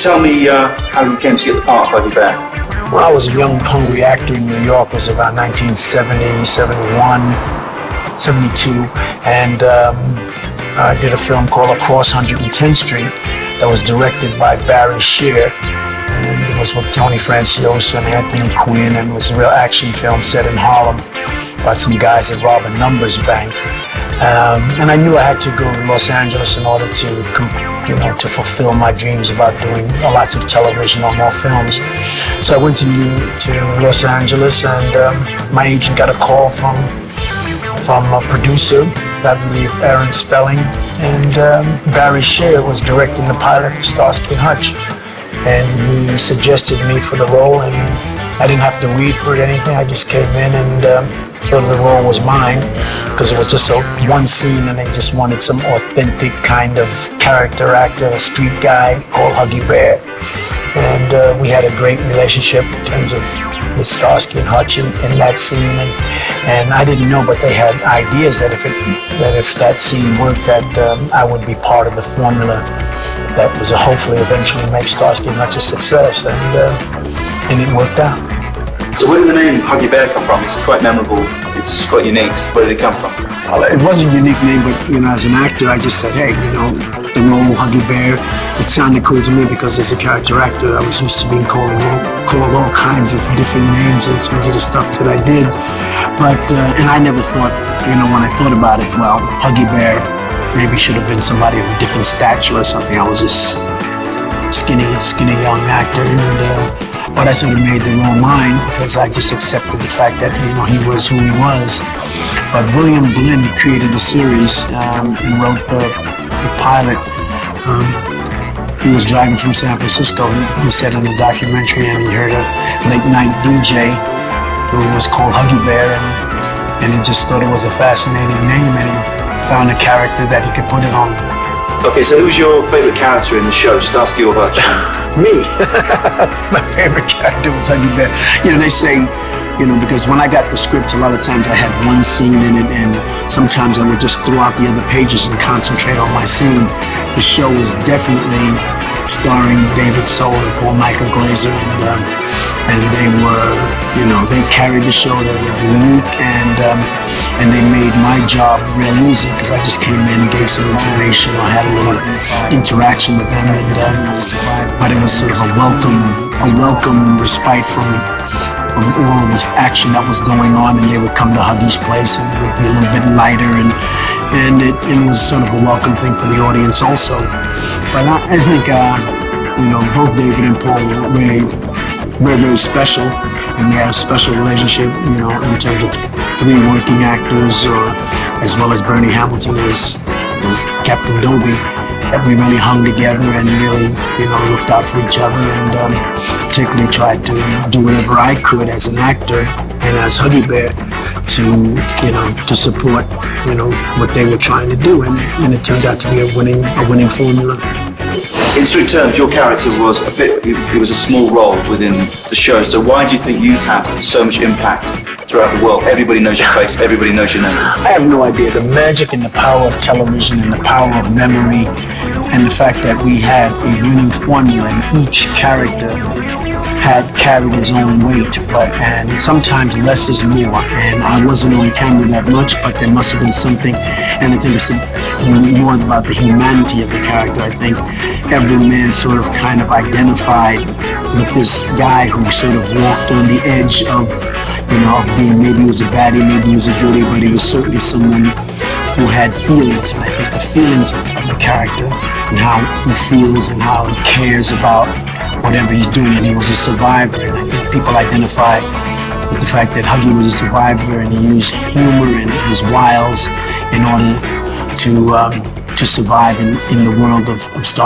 tell me how you came to get the part of Huggy Bear? When I was a young, hungry actor in New York, it was around 1970, 71, 72, and I did a film called Across 110th Street that was directed by Barry Shear, and it was with Tony Franciosa and Anthony Quinn, and it was a real action film set in Harlem about some guys that rob a numbers bank. And I knew I had to go to Los Angeles in order to fulfill my dreams about doing lots of television or more films. So I went to Los Angeles, and my agent got a call from a producer, I believe Aaron Spelling, and Barry Shear was directing the pilot for Starsky Hutch, and he suggested me for the role, and I didn't have to read for it or anything. I just came in and thought the role was mine because it was just one scene, and they just wanted some authentic kind of character actor, a street guy called Huggy Bear, and we had a great relationship in terms of with Starsky and Hutch in that scene, and I didn't know, but they had ideas that if that scene worked, that I would be part of the formula that was hopefully eventually make Starsky and Hutch a success, and it worked out. So where did the name Huggy Bear come from? It's quite memorable. It's quite unique. Where did it come from? Well, it was a unique name, but as an actor, I just said, hey, the role Huggy Bear, it sounded cool to me because as a character actor, I was used to being called all kinds of different names in terms of the stuff that I did. But and I never thought, when I thought about it, well, Huggy Bear maybe should have been somebody of a different stature or something. I was this skinny young actor, but I sort of made the role mine because I just accepted the fact that he was who he was. But William Blinn created the series and wrote the pilot. He was driving from San Francisco. He said in the documentary, and he heard a late night DJ who was called Huggy Bear, and he just thought it was a fascinating name, and he found a character that he could put it on. Okay, so who's your favorite character in the show, Starsky or Hutch? Me. My favorite character was Huggy Bear. They say, because when I got the script, a lot of times I had one scene in it, and sometimes I would just throw out the other pages and concentrate on my scene. The show was definitely starring David Soul and Paul Michael Glaser, and they were, they carried the show. They were unique, and they made my job real easy because I just came in and gave some information. I had a little interaction with them, but it was sort of a welcome respite from all of this action that was going on, and they would come to Huggy's place, and it would be a little bit lighter, and it was sort of a welcome thing for the audience also. But I think both David and Paul were very special, and we had a special relationship, in terms of three working actors, as well as Bernie Hamilton as Captain Dobie, that we really hung together and really, looked out for each other, and particularly tried to do whatever I could as an actor and as Huggy Bear to support, what they were trying to do, and it turned out to be a winning formula. In strict terms, your character was it was a small role within the show, so why do you think you've had so much impact throughout the world? Everybody knows your face, everybody knows your name. I have no idea. The magic and the power of television and the power of memory, and the fact that we had a winning formula and each character had carried his own weight, and sometimes less is more, and I wasn't on camera that much, but there must have been something, and I think it's more about the humanity of the character. I think every man sort of kind of identified with this guy who sort of walked on the edge of being, maybe he was a baddie, maybe he was a goodie, but he was certainly someone who had feelings, and I think the feelings of the character and how he feels and how he cares about whatever he's doing, and he was a survivor, and I think people identify with the fact that Huggy was a survivor, and he used humor and his wiles in order to survive in the world of Star.